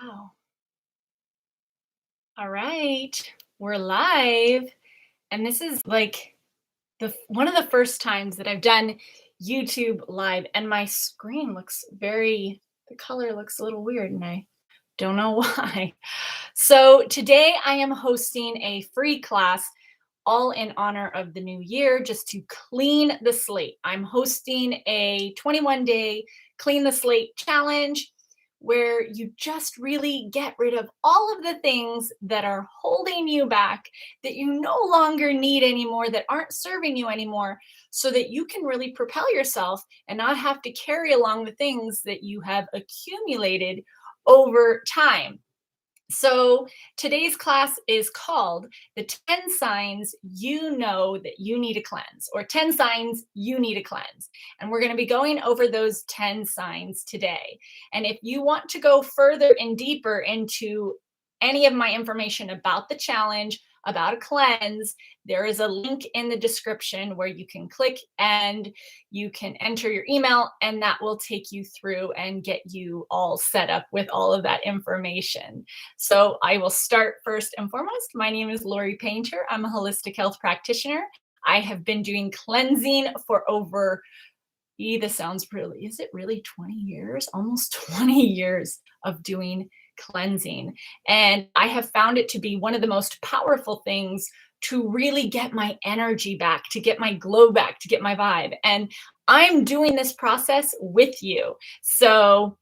Wow. All right. We're live. And this is like the one of the first times that I've done YouTube live and my screen looks the color looks a little weird and I don't know why. So today I am hosting a free class all in honor of the new year just to clean the slate. I'm hosting a 21-day clean the slate challenge where you just really get rid of all of the things that are holding you back, that you no longer need anymore, that aren't serving you anymore, so that you can really propel yourself and not have to carry along the things that you have accumulated over time. So today's class is called the 10 signs you know that you need a cleanse, or 10 signs you need a cleanse. And we're going to be going over those 10 signs today. And if you want to go further and deeper into any of my information about the challenge, about a cleanse, there is a link in the description where you can click and you can enter your email, and that will take you through and get you all set up with all of that information. So I will start first and foremost. My name is Lori Painter. I'm a holistic health practitioner. I have been doing cleansing for over, this sounds really, is it really 20 years? Almost 20 years of doing cleansing. And I have found it to be one of the most powerful things to really get my energy back, to get my glow back, to get my vibe. And I'm doing this process with you. So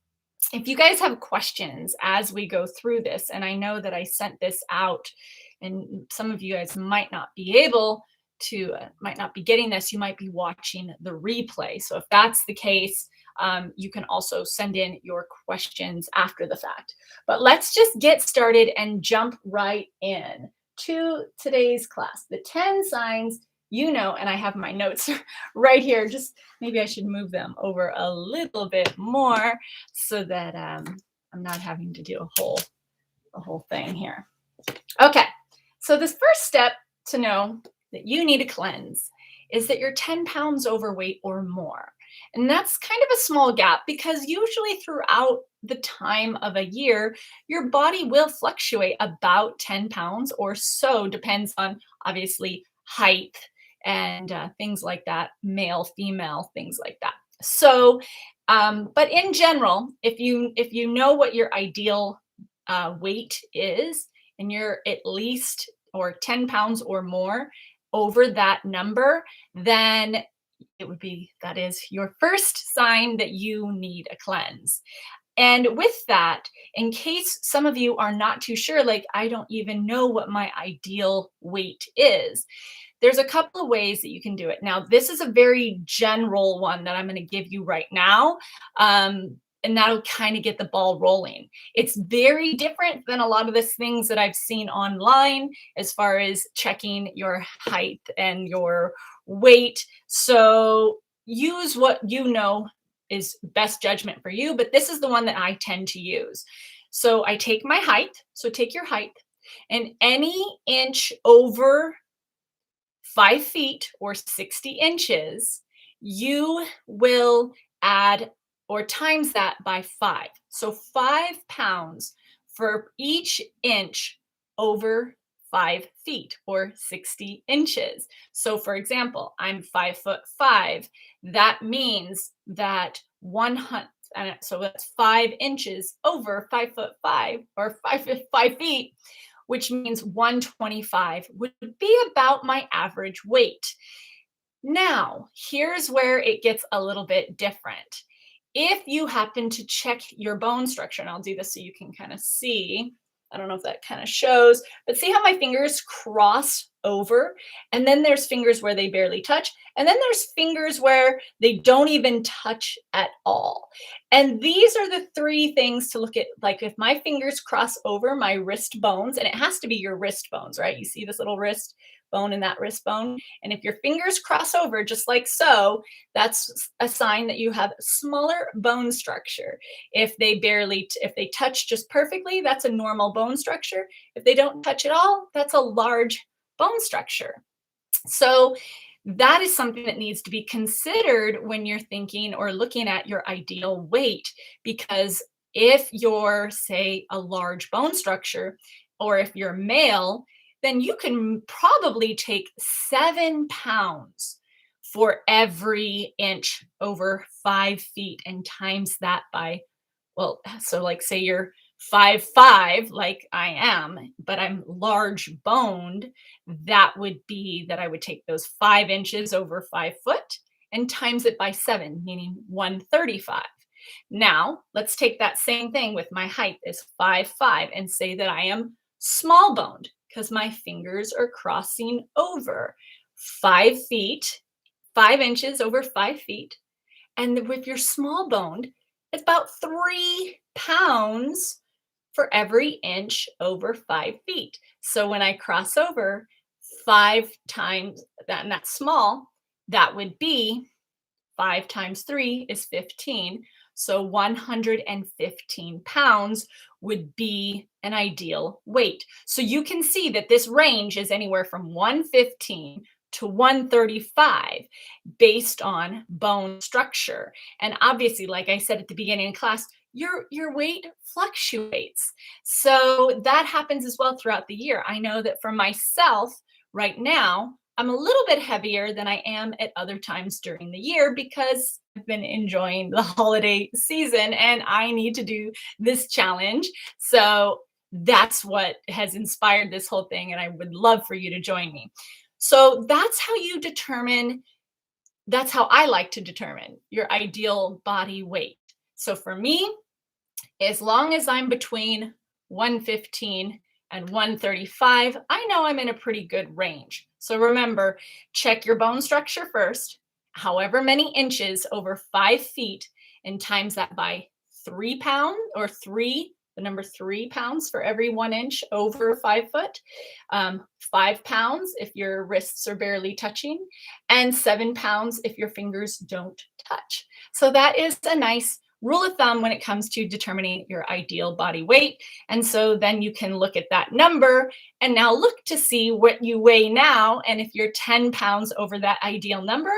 if you guys have questions as we go through this, and I know that I sent this out, and some of you guys might not be able to, might not be getting this, you might be watching the replay. So if that's the case, you can also send in your questions after the fact. But let's just get started and jump right in to today's class, the 10 signs you know, and I have my notes right here. Just maybe I should move them over a little bit more so that I'm not having to do a whole thing here. Okay, so this first step to know that you need a cleanse is that you're 10 pounds overweight or more. And that's kind of a small gap because usually throughout the time of a year, your body will fluctuate about 10 pounds or so, depends on obviously height and things like that, male, female, things like that. So, but in general, if you know what your ideal weight is, and you're at least or 10 pounds or more over that number, then it would be, that is your first sign that you need a cleanse. And with that, in case some of you are not too sure, like I don't even know what my ideal weight is, there's a couple of ways that you can do it. Now, this is a very general one that I'm going to give you right now. And that'll kind of get the ball rolling. It's very different than a lot of the things that I've seen online as far as checking your height and your weight. So use what you know is best judgment for you, but this is the one that I tend to use. So I take my height, so take your height, and any inch over 5 feet or 60 inches, you will add or times that by 5. So 5 pounds for each inch over 5 feet or 60 inches. So for example, I'm 5'5". That means that 100, so that's 5 inches over 5'5" or 5 feet, which means 125 would be about my average weight. Now, here's where it gets a little bit different. If you happen to check your bone structure, and I'll do this so you can kind of see, I don't know if that kind of shows, but see how my fingers cross over? And then there's fingers where they barely touch. And then there's fingers where they don't even touch at all. And these are the 3 things to look at. Like if my fingers cross over my wrist bones, and it has to be your wrist bones, right? You see this little wrist bone and that wrist bone. And if your fingers cross over just like so, that's a sign that you have smaller bone structure. If they if they touch just perfectly, that's a normal bone structure. If they don't touch at all, that's a large bone structure. So that is something that needs to be considered when you're thinking or looking at your ideal weight, because If you're, say, a large bone structure, or if you're male, then you can probably take 7 pounds for every inch over 5 feet and times that by, well, so like say you're 5'5", like I am, but I'm large boned, that would be that I would take those 5 inches over 5 foot and times it by 7, meaning 135. Now, let's take that same thing with my height is 5'5" and say that I am small boned because my fingers are crossing over 5 feet, 5 inches over 5 feet. And with your small boned, it's about 3 pounds for every inch over 5 feet. So when I cross over 5 times that, and that's small, that would be 5 times 3 is 15. So 115 pounds would be an ideal weight. So you can see that this range is anywhere from 115 to 135 based on bone structure. And obviously, like I said at the beginning of class, your weight fluctuates. So that happens as well throughout the year. I know that for myself right now, I'm a little bit heavier than I am at other times during the year because I've been enjoying the holiday season and I need to do this challenge. So that's what has inspired this whole thing. And I would love for you to join me. So that's how you determine, that's how I like to determine your ideal body weight. So for me, as long as I'm between 115 and 135, I know I'm in a pretty good range. So remember, check your bone structure first, however many inches over 5 feet, and times that by 3 pounds or the number 3 pounds for every 1 inch over 5 foot, 5 pounds if your wrists are barely touching, and 7 pounds if your fingers don't touch. So that is a nice rule of thumb when it comes to determining your ideal body weight. And so then you can look at that number and now look to see what you weigh now. And if you're 10 pounds over that ideal number,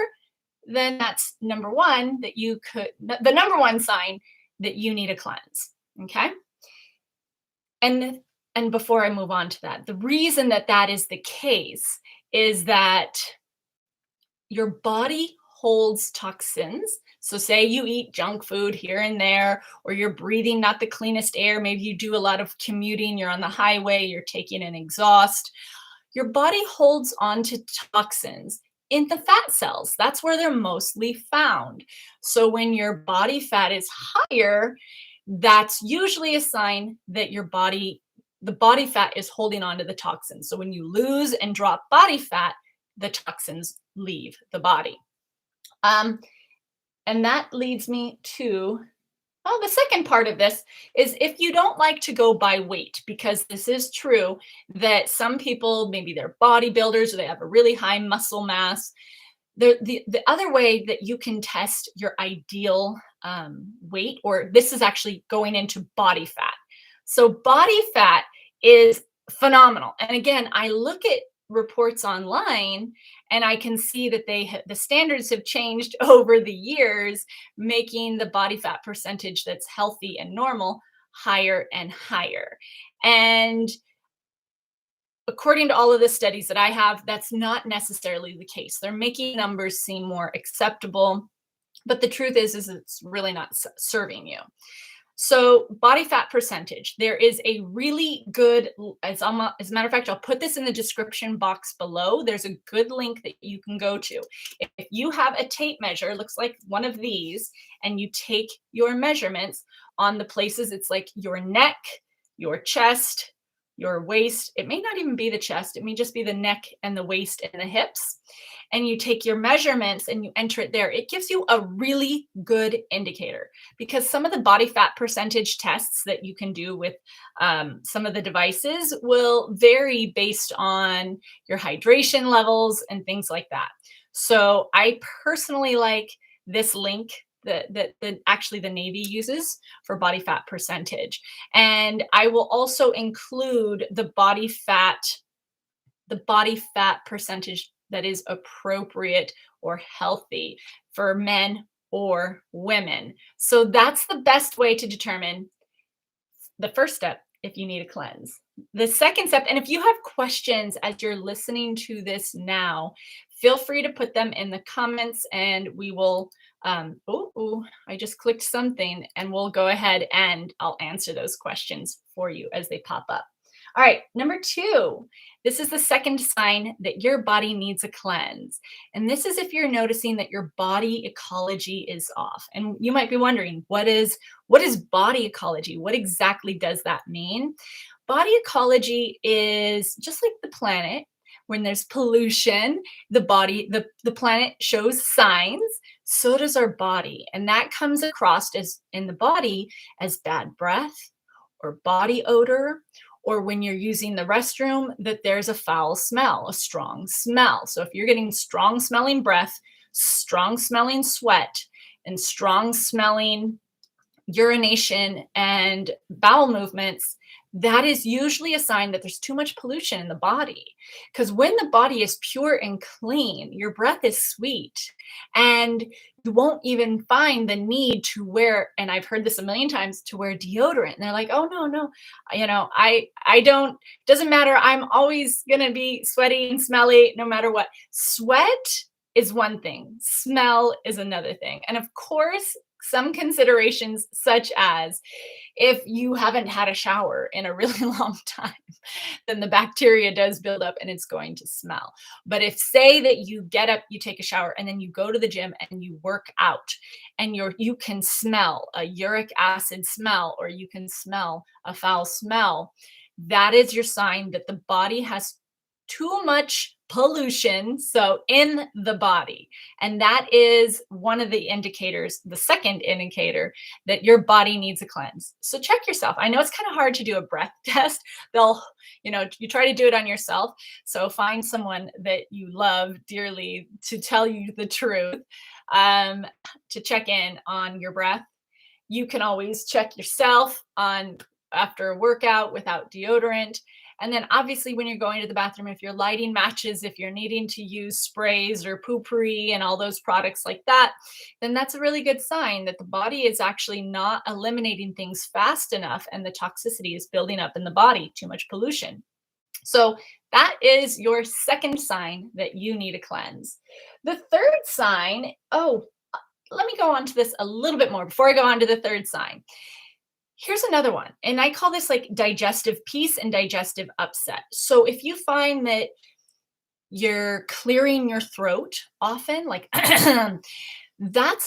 then that's number one, that you could, the number one sign that you need a cleanse. Okay. And before I move on to that, the reason that that is the case is that your body holds toxins. So say you eat junk food here and there, or you're breathing not the cleanest air. Maybe you do a lot of commuting, you're on the highway, you're taking an exhaust. Your body holds on to toxins in the fat cells. That's where they're mostly found. So when your body fat is higher, that's usually a sign that the body fat is holding on to the toxins. So when you lose and drop body fat, the toxins leave the body. And that leads me to, well, the second part of this is if you don't like to go by weight, because this is true that some people, maybe they're bodybuilders or they have a really high muscle mass. The other way that you can test your ideal weight, or this is actually going into body fat. So body fat is phenomenal. And again, I look at reports online and I can see that the standards have changed over the years, making the body fat percentage that's healthy and normal higher and higher. And according to all of the studies that I have, that's not necessarily the case. They're making numbers seem more acceptable, but the truth is it's really not serving you. So body fat percentage, there is a really good, as a matter of fact, I'll put this in the description box below. There's a good link that you can go to. If you have a tape measure, looks like one of these, and you take your measurements on the places, it's like your neck, your chest, your waist. It may not even be the chest. It may just be the neck and the waist and the hips. And you take your measurements and you enter it there. It gives you a really good indicator, because some of the body fat percentage tests that you can do with some of the devices will vary based on your hydration levels and things like that. So I personally like this link that actually the Navy uses for body fat percentage. And I will also include the body fat percentage that is appropriate or healthy for men or women. So that's the best way to determine the first step if you need a cleanse. The second step, and if you have questions as you're listening to this now, feel free to put them in the comments and we will I just clicked something and we'll go ahead and I'll answer those questions for you as they pop up. All right, number two, this is the second sign that your body needs a cleanse. And this is if you're noticing that your body ecology is off. And you might be wondering, what is body ecology? What exactly does that mean? Body ecology is just like the planet. When there's pollution, the planet shows signs, so does our body. And that comes across as in the body as bad breath or body odor, or when you're using the restroom, that there's a foul smell, a strong smell. So if you're getting strong smelling breath, strong smelling sweat, and strong smelling urination and bowel movements, that is usually a sign that there's too much pollution in the body. Because when the body is pure and clean, your breath is sweet and you won't even find the need to wear, and I've heard this a million times, to wear deodorant. And they're like, oh no, I don't, doesn't matter. I'm always gonna be sweaty and smelly no matter what. Sweat is one thing, smell is another thing. And of course, some considerations such as if you haven't had a shower in a really long time, then the bacteria does build up and it's going to smell. But if say that you get up, you take a shower, and then you go to the gym and you work out and you can smell a uric acid smell or you can smell a foul smell, that is your sign that the body has too much pollution, so in the body. And that is one of the indicators, the second indicator that your body needs a cleanse. So check yourself. I know it's kind of hard to do a breath test. You try to do it on yourself. So find someone that you love dearly to tell you the truth, to check in on your breath. You can always check yourself on after a workout without deodorant. And then obviously when you're going to the bathroom, if you're lighting matches, if you're needing to use sprays or poopery and all those products like that, then that's a really good sign that the body is actually not eliminating things fast enough and the toxicity is building up in the body, too much pollution. So that is your second sign that you need a cleanse. The third sign, let me go on to this a little bit more before I go on to the third sign. Here's another one, and I call this like digestive peace and digestive upset. So if you find that you're clearing your throat often, like that's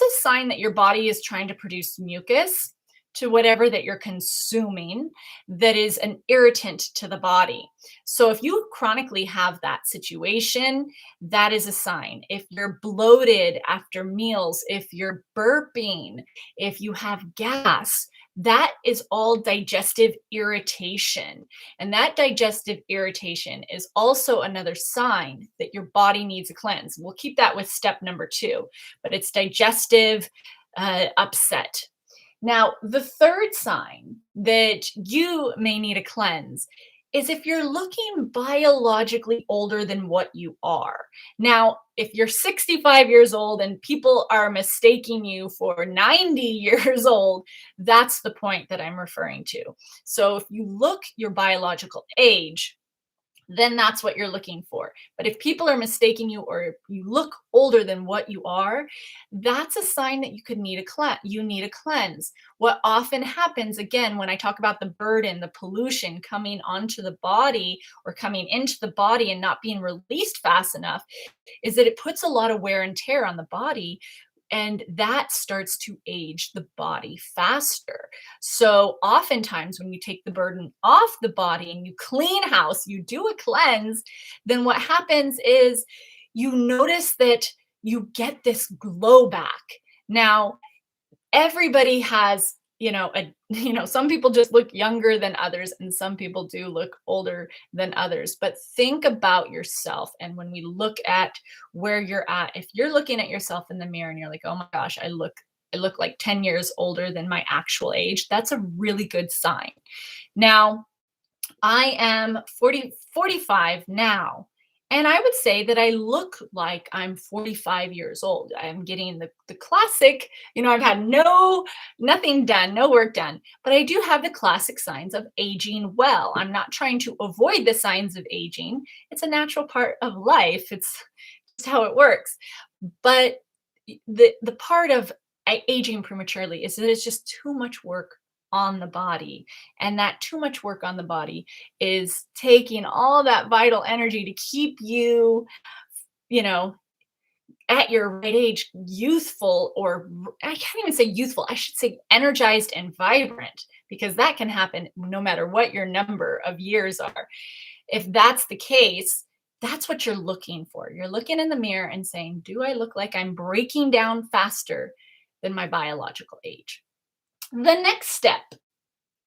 a sign that your body is trying to produce mucus to whatever that you're consuming that is an irritant to the body. So if you chronically have that situation, that is a sign. If you're bloated after meals, if you're burping, if you have gas, that is all digestive irritation. And that digestive irritation is also another sign that your body needs a cleanse. We'll keep that with step number 2, but it's digestive upset. Now, the third sign that you may need a cleanse is if you're looking biologically older than what you are. Now, if you're 65 years old and people are mistaking you for 90 years old, that's the point that I'm referring to. So if you look your biological age, then that's what you're looking for. But if people are mistaking you or you look older than what you are, that's a sign that you need a cleanse. What often happens, again, when I talk about the burden, the pollution coming onto the body or coming into the body and not being released fast enough, is that it puts a lot of wear and tear on the body. And that starts to age the body faster. So oftentimes when you take the burden off the body and you clean house, you do a cleanse, then what happens is you notice that you get this glow back. Now, everybody has, some people just look younger than others and some people do look older than others. But think about yourself. And when we look at where you're at, if you're looking at yourself in the mirror and you're like, oh my gosh, I look like 10 years older than my actual age, that's a really good sign. Now, I am 45 now. And I would say that I look like I'm 45 years old. I'm getting the classic, I've had nothing done, no work done, but I do have the classic signs of aging well. I'm not trying to avoid the signs of aging. It's a natural part of life. It's just how it works. But the part of aging prematurely is that it's just too much work on the body, and that too much work on the body is taking all that vital energy to keep you, you know at your right age, youthful, or I can't even say youthful, I should say energized and vibrant, because that can happen no matter what your number of years are. If that's the case, that's what you're looking for. You're looking in the mirror and saying, do I look like I'm breaking down faster than my biological age? The next step,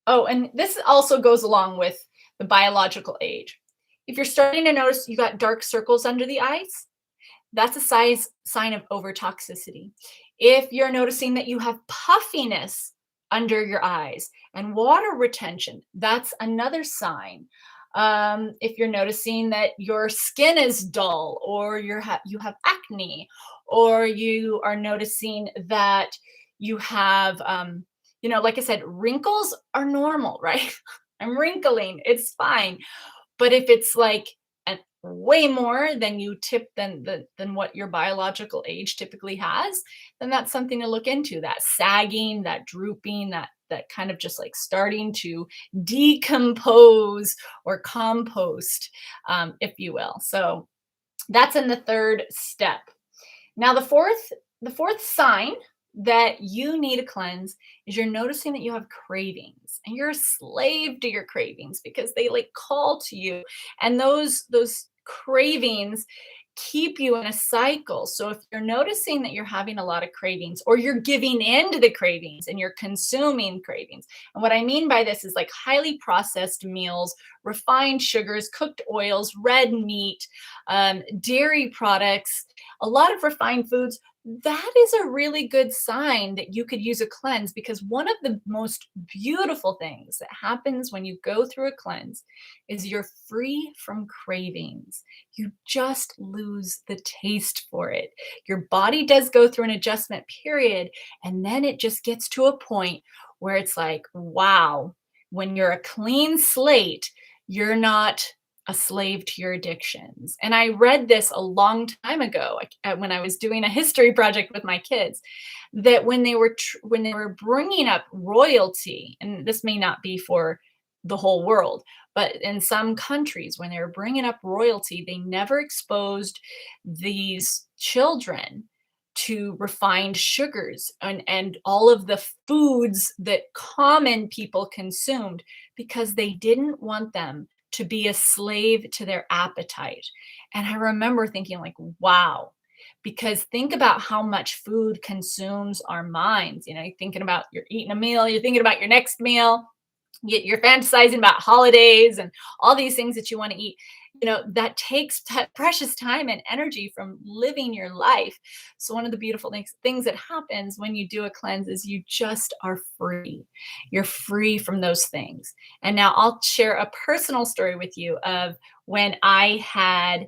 oh, and this also goes along with the biological age. If you're starting to notice you got dark circles under the eyes, that's a sign of overtoxicity. If you're noticing that you have puffiness under your eyes and water retention, that's another sign. If you're noticing that your skin is dull, or you have acne, or you are noticing that you have, like I said, wrinkles are normal, right? I'm wrinkling, it's fine. But if it's like way more than than what your biological age typically has, then that's something to look into. That sagging, that drooping, that kind of just like starting to decompose or compost, if you will. So that's in the third step. Now the fourth sign that you need a cleanse is you're noticing that you have cravings, and you're a slave to your cravings because they like call to you, and those cravings keep you in a cycle. So if you're noticing that you're having a lot of cravings, or you're giving in to the cravings and you're consuming cravings, and what I mean by this is like highly processed meals, refined sugars, cooked oils, red meat, dairy products, a lot of refined foods, that is a really good sign that you could use a cleanse, because one of the most beautiful things that happens when you go through a cleanse is you're free from cravings. You just lose the taste for it. Your body does go through an adjustment period, and then it just gets to a point where it's like, wow, when you're a clean slate, you're not a slave to your addictions. And I read this a long time ago, when I was doing a history project with my kids, that when they were bringing up royalty, and this may not be for the whole world, but in some countries, when they were bringing up royalty, they never exposed these children to refined sugars and all of the foods that common people consumed, because they didn't want them to be a slave to their appetite. And I remember thinking like, wow, because think about how much food consumes our minds. You're thinking about, you're eating a meal, you're thinking about your next meal, you're fantasizing about holidays and all these things that you want to eat. That takes precious time and energy from living your life. So one of the beautiful things that happens when you do a cleanse is you just are free. You're free from those things. And now I'll share a personal story with you of when I had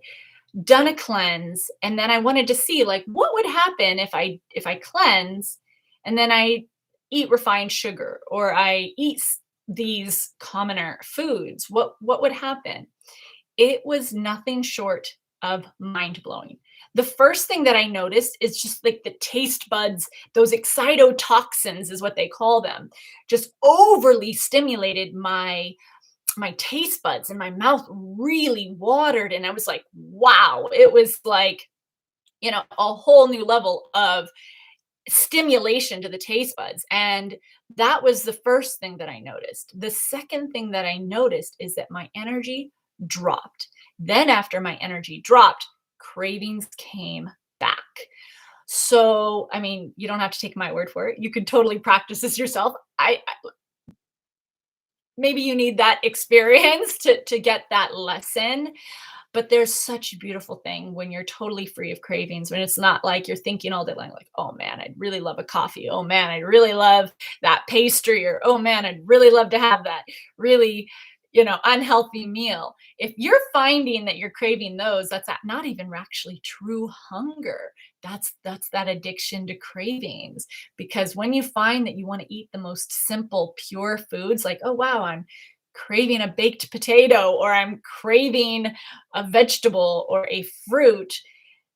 done a cleanse, and then I wanted to see like what would happen if I cleanse and then I eat refined sugar, or I eat these commoner foods. What would happen? It was nothing short of mind blowing. The first thing that I noticed is just like the taste buds, those excitotoxins is what they call them, just overly stimulated my taste buds, and my mouth really watered, and I was like, wow, it was like, a whole new level of stimulation to the taste buds. And that was the first thing that I noticed. The second thing that I noticed is that my energy dropped. Then after my energy dropped, cravings came back. So, I mean, you don't have to take my word for it. You could totally practice this yourself. Maybe you need that experience to get that lesson. But there's such a beautiful thing when you're totally free of cravings, when it's not like you're thinking all day long, like, oh man, I'd really love a coffee. Oh man, I'd really love that pastry. Or, oh man, I'd really love to have that really, unhealthy meal. If you're finding that you're craving those, that's not even actually true hunger. That's that addiction to cravings. Because when you find that you want to eat the most simple, pure foods, like, oh wow, I'm craving a baked potato, or I'm craving a vegetable or a fruit,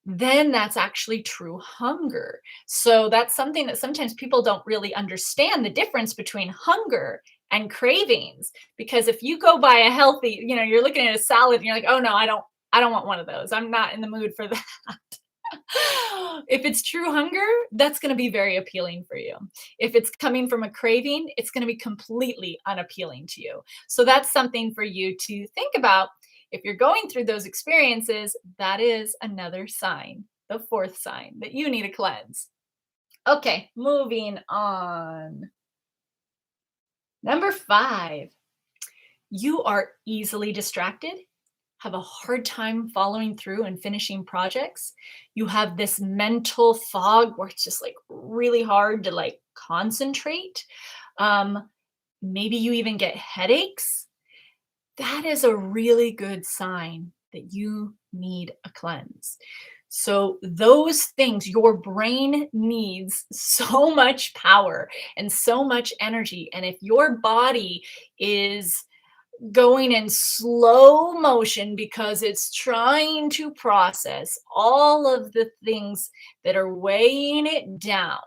then that's actually true hunger. So that's something that sometimes people don't really understand, the difference between hunger and cravings. Because if you go buy a healthy, you're looking at a salad and you're like, oh no, I don't want one of those. I'm not in the mood for that. If it's true hunger, that's going to be very appealing for you. If it's coming from a craving, it's going to be completely unappealing to you. So that's something for you to think about. If you're going through those experiences, that is another sign, the fourth sign that you need a cleanse. Okay, moving on. Number 5, you are easily distracted, have a hard time following through and finishing projects. You have this mental fog where it's just like really hard to like concentrate. Um, Maybe you even get headaches. That is a really good sign that you need a cleanse. So, those things, your brain needs so much power and so much energy. And if your body is going in slow motion because it's trying to process all of the things that are weighing it down,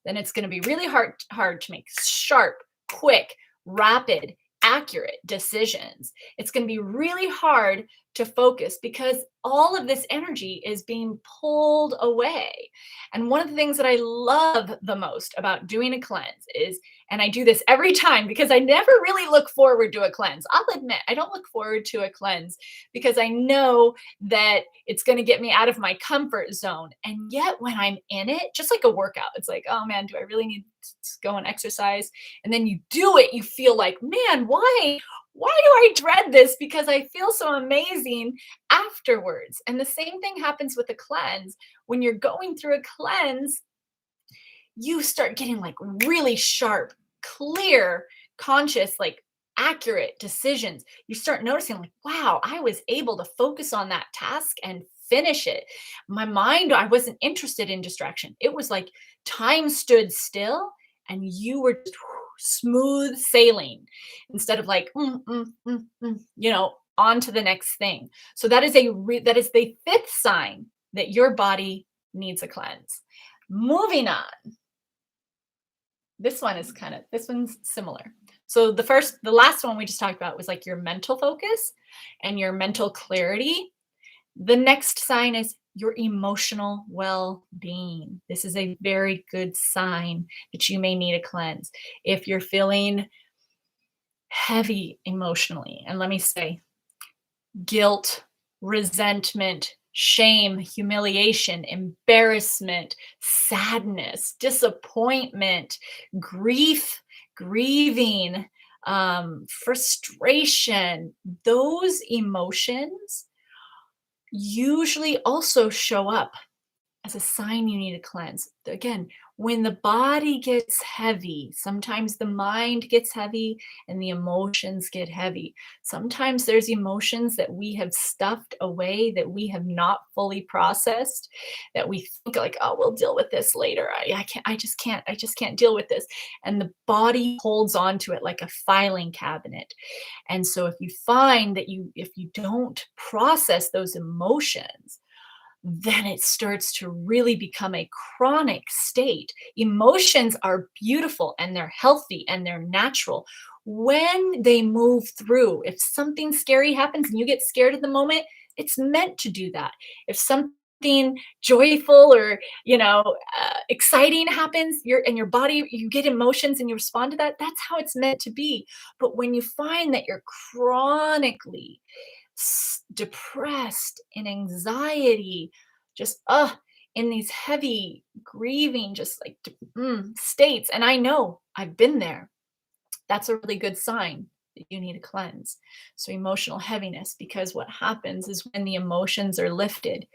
then it's going to be really hard to make sharp, quick, rapid, accurate decisions. It's going to be really hard to focus because all of this energy is being pulled away. And one of the things that I love the most about doing a cleanse is, and I do this every time because I never really look forward to a cleanse. I'll admit, I don't look forward to a cleanse because I know that it's going to get me out of my comfort zone. And yet, when I'm in it, just like a workout, it's like, oh man, do I really need to go and exercise? And then you do it, you feel like, man, why do I dread this? Because I feel so amazing afterwards. And the same thing happens with a cleanse. When you're going through a cleanse, you start getting like really sharp, clear, conscious, like accurate decisions. You start noticing, like, wow, I was able to focus on that task and finish it. My mind, I wasn't interested in distraction. It was like time stood still and you were just smooth sailing instead of like, on to the next thing. So that is that is the fifth sign that your body needs a cleanse. Moving on. This one's similar. So the last one we just talked about was like your mental focus and your mental clarity. The next sign is your emotional well-being. This is a very good sign that you may need a cleanse. If you're feeling heavy emotionally, and let me say guilt, resentment, shame, humiliation, embarrassment, sadness, disappointment, grief, grieving, frustration, those emotions usually also show up as a sign you need a cleanse. Again, when the body gets heavy, sometimes the mind gets heavy and the emotions get heavy. Sometimes there's emotions that we have stuffed away, that we have not fully processed, that we think like, oh, we'll deal with this later. I just can't deal with this. And the body holds on to it like a filing cabinet. And so if you find that if you don't process those emotions, then it starts to really become a chronic state. Emotions are beautiful and they're healthy and they're natural when they move through. If something scary happens and you get scared at the moment, it's meant to do that. If something joyful or exciting happens, your body, you get emotions and you respond to that, that's how it's meant to be. But when you find that you're chronically depressed and anxiety, just in these heavy grieving, just like states, and I know I've been there, that's a really good sign that you need a cleanse. So emotional heaviness, because what happens is when the emotions are lifted,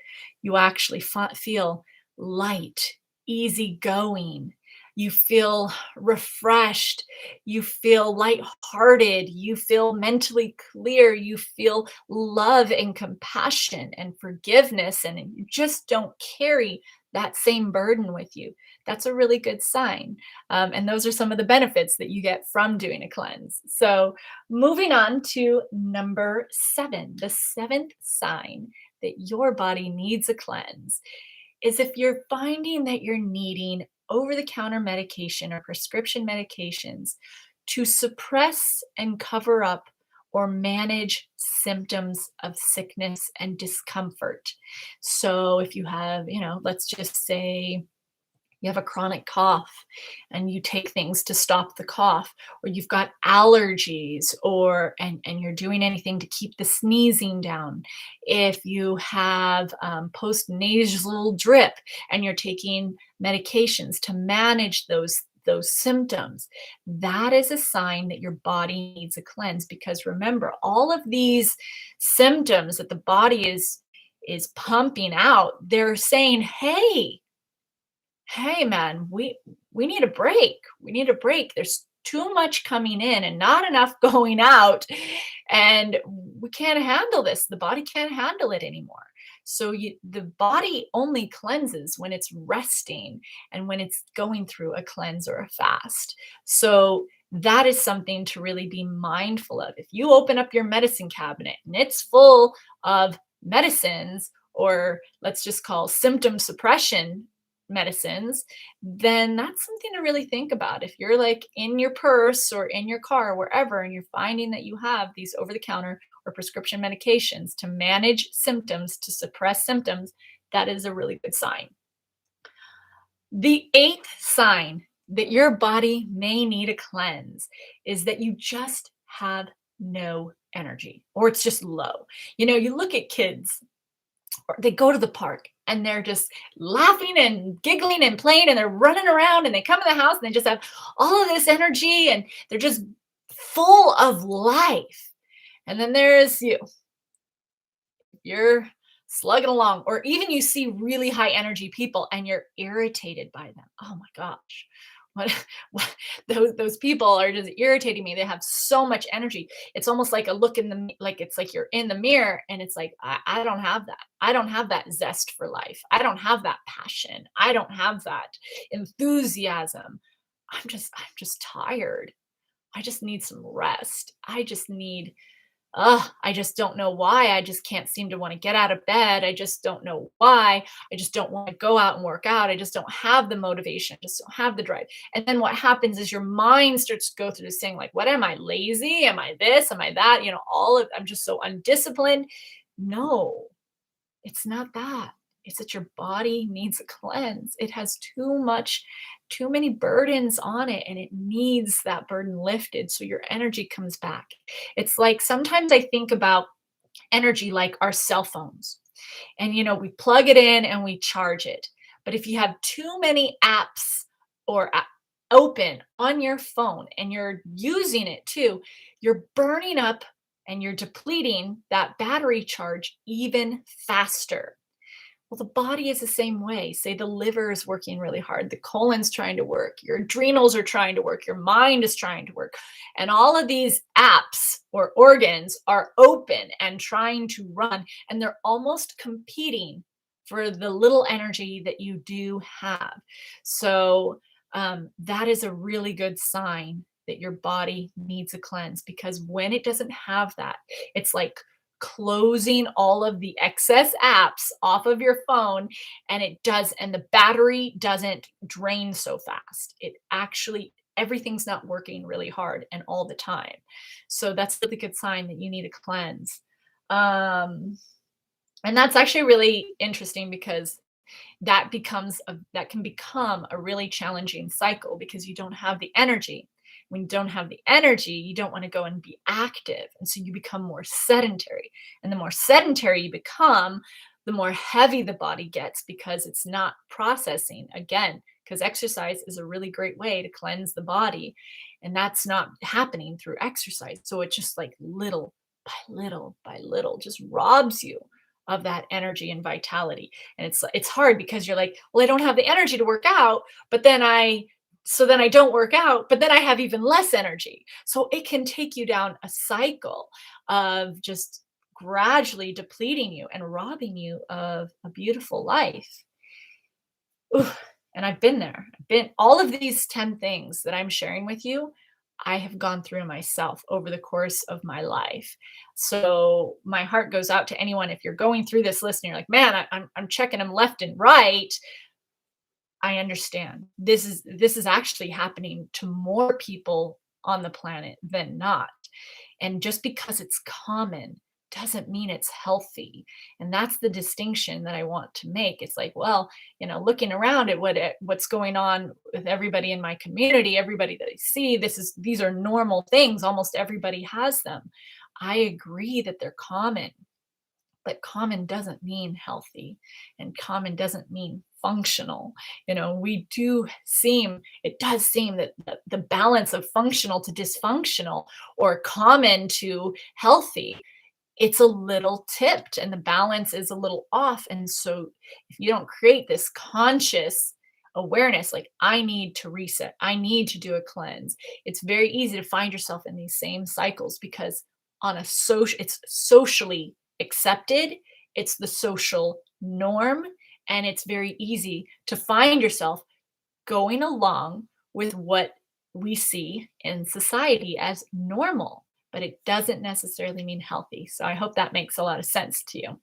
you actually feel light, easygoing. you feel refreshed, you feel lighthearted, you feel mentally clear, you feel love and compassion and forgiveness, and you just don't carry that same burden with you. That's a really good sign. And those are some of the benefits that you get from doing a cleanse. So, moving on to number 7, the seventh sign that your body needs a cleanse is if you're finding that you're needing over the counter medication or prescription medications to suppress and cover up or manage symptoms of sickness and discomfort. So if you have, let's just say you have a chronic cough and you take things to stop the cough, or you've got allergies, or and you're doing anything to keep the sneezing down, if you have post nasal drip and you're taking medications to manage those symptoms, that is a sign that your body needs a cleanse. Because remember, all of these symptoms that the body is pumping out, they're saying, hey man, we need a break. We need a break. There's too much coming in and not enough going out, and we can't handle this. The body can't handle it anymore. So the body only cleanses when it's resting and when it's going through a cleanse or a fast. So that is something to really be mindful of. If you open up your medicine cabinet and it's full of medicines, or let's just call symptom suppression medicines, then that's something to really think about. If you're like in your purse or in your car, wherever, and you're finding that you have these over the counter or prescription medications to manage symptoms, to suppress symptoms, that is a really good sign. The eighth sign that your body may need a cleanse is that you just have no energy, or it's just low. You look at kids, or they go to the park and they're just laughing and giggling and playing, and they're running around, and they come in the house and they just have all of this energy and they're just full of life. And then there's you. You're slugging along, or even you see really high energy people and you're irritated by them. Oh my gosh. What those people are just irritating me. They have so much energy. It's almost like a look in the like it's like you're in the mirror and it's like, I don't have that. I don't have that zest for life. I don't have that passion. I don't have that enthusiasm. I'm just tired. I just need some rest. I just don't know why. I just can't seem to want to get out of bed. I just don't know why. I just don't want to go out and work out. I just don't have the motivation. I just don't have the drive. And then what happens is your mind starts to go through this thing like, what am I, lazy? Am I this? Am I that? I'm just so undisciplined. No, it's not that. It's that your body needs a cleanse. It has too many burdens on it, and it needs that burden lifted so your energy comes back. It's like sometimes I think about energy like our cell phones. And we plug it in and we charge it. But if you have too many apps or open on your phone and you're using it too, you're burning up and you're depleting that battery charge even faster. Well, the body is the same way. Say the liver is working really hard, the colon's trying to work, your adrenals are trying to work, your mind is trying to work. And all of these apps or organs are open and trying to run, and they're almost competing for the little energy that you do have. So that is a really good sign that your body needs a cleanse, because when it doesn't have that, it's like closing all of the excess apps off of your phone, and the battery doesn't drain so fast. It actually, everything's not working really hard and all the time. So that's a really good sign that you need a cleanse. um and that's actually really interesting, because that can become a really challenging cycle, because you don't have the energy. When you don't have the energy, you don't want to go and be active, and so you become more sedentary. And the more sedentary you become, the more heavy the body gets, because it's not processing again, because exercise is a really great way to cleanse the body, and that's not happening through exercise. So it just like little by little by little just robs you of that energy and vitality. And it's hard, because you're like, well, I don't have the energy to work out, but then I So then I don't work out, but then I have even less energy. So it can take you down a cycle of just gradually depleting you and robbing you of a beautiful life. Oof, and I've been there. I've been all of these 10 things that I'm sharing with you, I have gone through myself over the course of my life. So my heart goes out to anyone if you're going through this list and you're like, man, I'm checking them left and right. I understand. This is actually happening to more people on the planet than not. And just because it's common doesn't mean it's healthy. And that's the distinction that I want to make. It's like, well, looking around at what's going on with everybody in my community, everybody that I see, these are normal things. Almost everybody has them. I agree that they're common, but common doesn't mean healthy, and common doesn't mean functional. It does seem that the balance of functional to dysfunctional, or common to healthy, it's a little tipped and the balance is a little off. And so if you don't create this conscious awareness, like, I need to reset, I need to do a cleanse, it's very easy to find yourself in these same cycles, because it's socially accepted, it's the social norm, and it's very easy to find yourself going along with what we see in society as normal, but it doesn't necessarily mean healthy. So I hope that makes a lot of sense to you.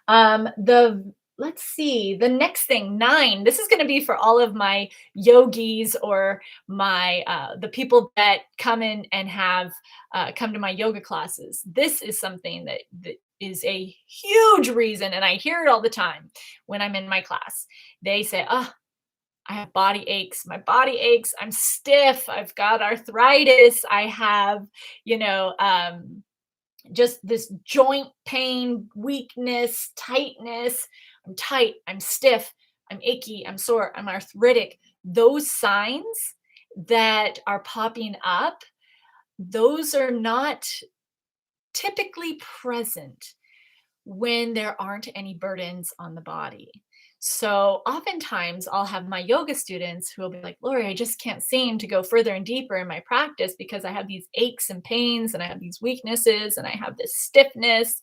The Let's see, the next thing, 9. This is going to be for all of my yogis, or my the people that come in and have come to my yoga classes. This is something that is a huge reason, and I hear it all the time when I'm in my class. They say, "Oh, I have body aches. My body aches. I'm stiff. I've got arthritis. I have, you know, just this joint pain, weakness, tightness. I'm tight. I'm stiff. I'm achy. I'm sore. I'm arthritic." Those signs that are popping up, those are not typically present when there aren't any burdens on the body. So oftentimes I'll have my yoga students who will be like, "Lori, I just can't seem to go further and deeper in my practice because I have these aches and pains and I have these weaknesses and I have this stiffness."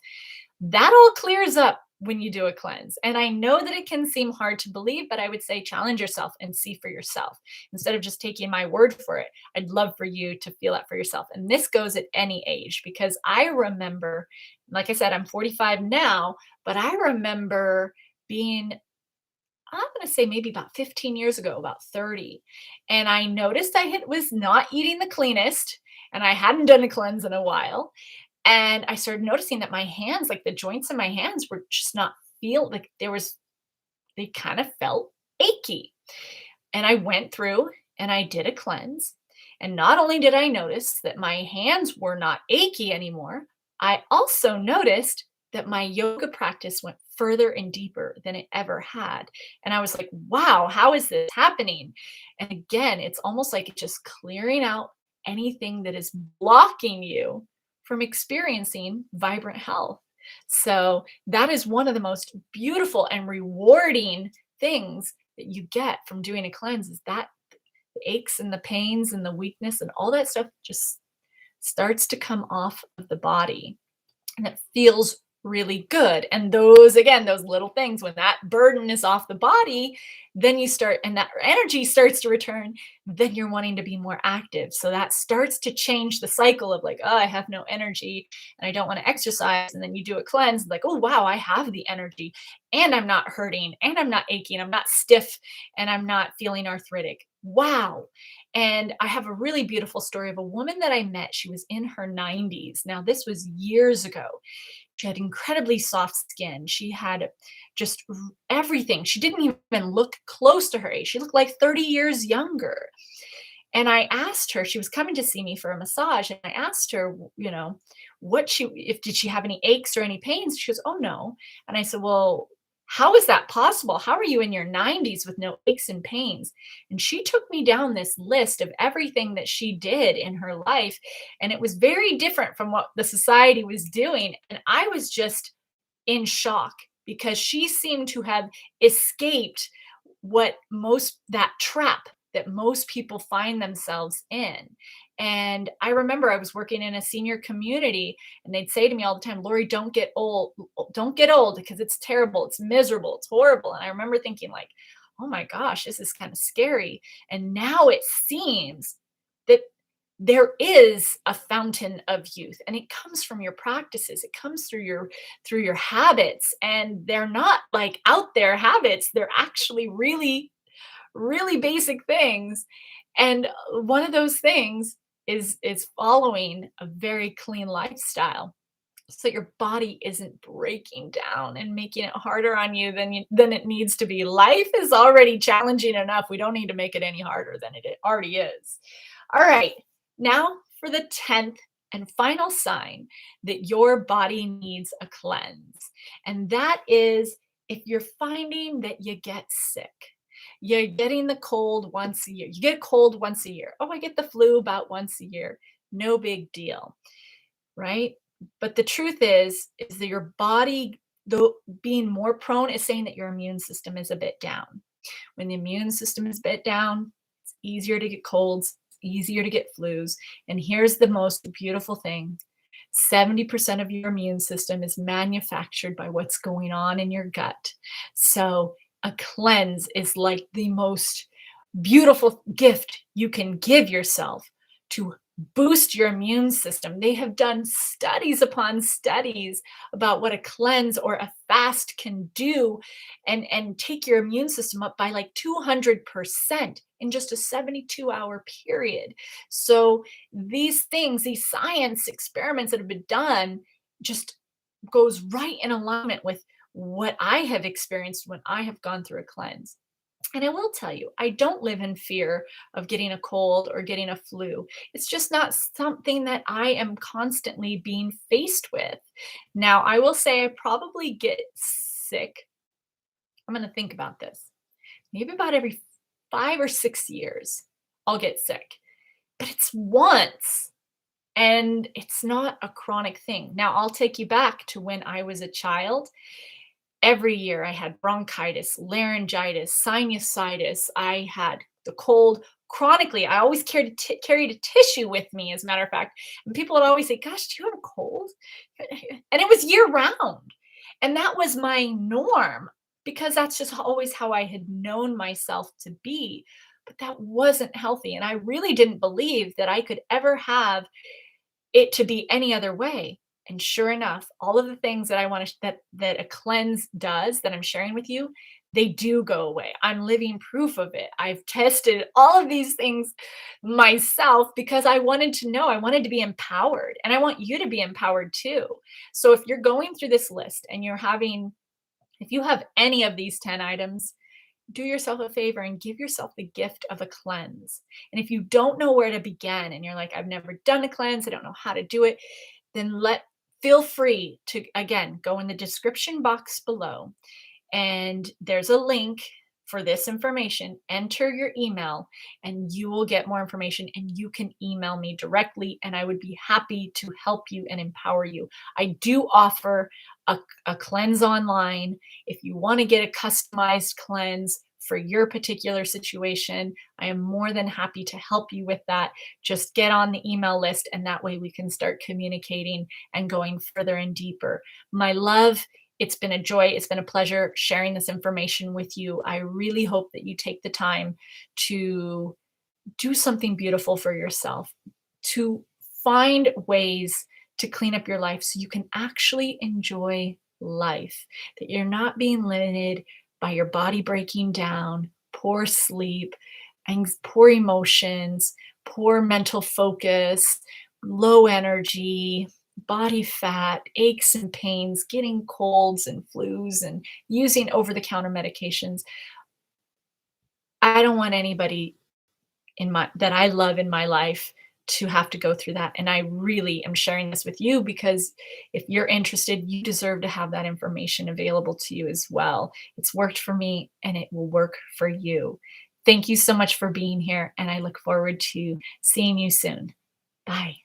That all clears up when you do a cleanse. And I know that it can seem hard to believe, but I would say challenge yourself and see for yourself. Instead of just taking my word for it, I'd love for you to feel that for yourself. And this goes at any age, because I remember, like I said, I'm 45 now, but I remember being, I'm going to say maybe about 15 years ago, about 30. And I noticed was not eating the cleanest, and I hadn't done a cleanse in a while. And I started noticing that my hands, like the joints in my hands, were just not feel like they kind of felt achy. And I went through and I did a cleanse. And not only did I notice that my hands were not achy anymore, I also noticed that my yoga practice went further and deeper than it ever had. And I was like, wow, how is this happening? And again, it's almost like it's just clearing out anything that is blocking you from experiencing vibrant health. So that is one of the most beautiful and rewarding things that you get from doing a cleanse, is that the aches and the pains and the weakness and all that stuff just starts to come off of the body, and it feels really good. And those little things, when that burden is off the body, then you start, and that energy starts to return, then you're wanting to be more active. So that starts to change the cycle of like, oh, I have no energy and I don't want to exercise. And then you do a cleanse, like, oh, wow, I have the energy and I'm not hurting and I'm not aching, I'm not stiff, and I'm not feeling arthritic. Wow. And I have a really beautiful story of a woman that I met. She was in her 90s. Now, this was years ago. She had incredibly soft skin. She had just everything. She didn't even look close to her age. She looked like 30 years younger. And I asked her, she was coming to see me for a massage, and I asked her, if did she have any aches or any pains? She goes, "Oh, no." And I said, "Well, how is that possible? How are you in your 90s with no aches and pains?" And she took me down this list of everything that she did in her life. And it was very different from what the society was doing. And I was just in shock, because she seemed to have escaped that trap that most people find themselves in. And I remember I was working in a senior community and they'd say to me all the time, Lori, don't get old. Don't get old because it's terrible. It's miserable. It's horrible. And I remember thinking like, oh my gosh, this is kind of scary. And now it seems that there is a fountain of youth and it comes from your practices. It comes through your habits, and they're not like out there habits. They're actually really really basic things. And one of those things is following a very clean lifestyle so your body isn't breaking down and making it harder on you than it needs to be. Life is already challenging enough. We don't need to make it any harder than it already is. All right. Now for the 10th and final sign that your body needs a cleanse. And that is if you're finding that you get sick. You're getting the cold once a year. You get cold once a year. Oh, I get the flu about once a year. No big deal, right? But the truth is that your body, though being more prone, is saying that your immune system is a bit down. When the immune system is a bit down, it's easier to get colds, it's easier to get flus. And here's the most beautiful thing: 70% of your immune system is manufactured by what's going on in your gut. So a cleanse is like the most beautiful gift you can give yourself to boost your immune system. They have done studies upon studies about what a cleanse or a fast can do and take your immune system up by like 200% in just a 72-hour period. So these things, these science experiments that have been done just goes right in alignment with what I have experienced when I have gone through a cleanse. And I will tell you, I don't live in fear of getting a cold or getting a flu. It's just not something that I am constantly being faced with. Now, I will say I probably get sick. I'm going to think about this. Maybe about every 5 or 6 years, I'll get sick. But it's once and it's not a chronic thing. Now, I'll take you back to when I was a child. Every year I had bronchitis, laryngitis, sinusitis. I had the cold chronically. I always carried a tissue with me, as a matter of fact. And people would always say, gosh, do you have a cold? And it was year round. And that was my norm because that's just always how I had known myself to be. But that wasn't healthy. And I really didn't believe that I could ever have it to be any other way. And sure enough, all of the things that I want to that a cleanse does that I'm sharing with you, they do go away. I'm living proof of it. I've tested all of these things myself because I wanted to know, I wanted to be empowered, and I want you to be empowered too. So if you're going through this list and if you have any of these 10 items, do yourself a favor and give yourself the gift of a cleanse. And if you don't know where to begin and you're like, I've never done a cleanse, I don't know how to do it, then feel free to, again, go in the description box below and there's a link for this information. Enter your email and you will get more information, and you can email me directly and I would be happy to help you and empower you. I do offer a cleanse online. If you want to get a customized cleanse for your particular situation, I am more than happy to help you with that. Just get on the email list and that way we can start communicating and going further and deeper. My love, it's been a joy. It's been a pleasure sharing this information with you. I really hope that you take the time to do something beautiful for yourself, to find ways to clean up your life so you can actually enjoy life, that you're not being limited by your body breaking down, poor sleep, poor emotions, poor mental focus, low energy, body fat, aches and pains, getting colds and flus, and using over the counter medications. I don't want anybody that I love in my life to have to go through that. And I really am sharing this with you because if you're interested, you deserve to have that information available to you as well. It's worked for me and it will work for you. Thank you so much for being here, and I look forward to seeing you soon. Bye.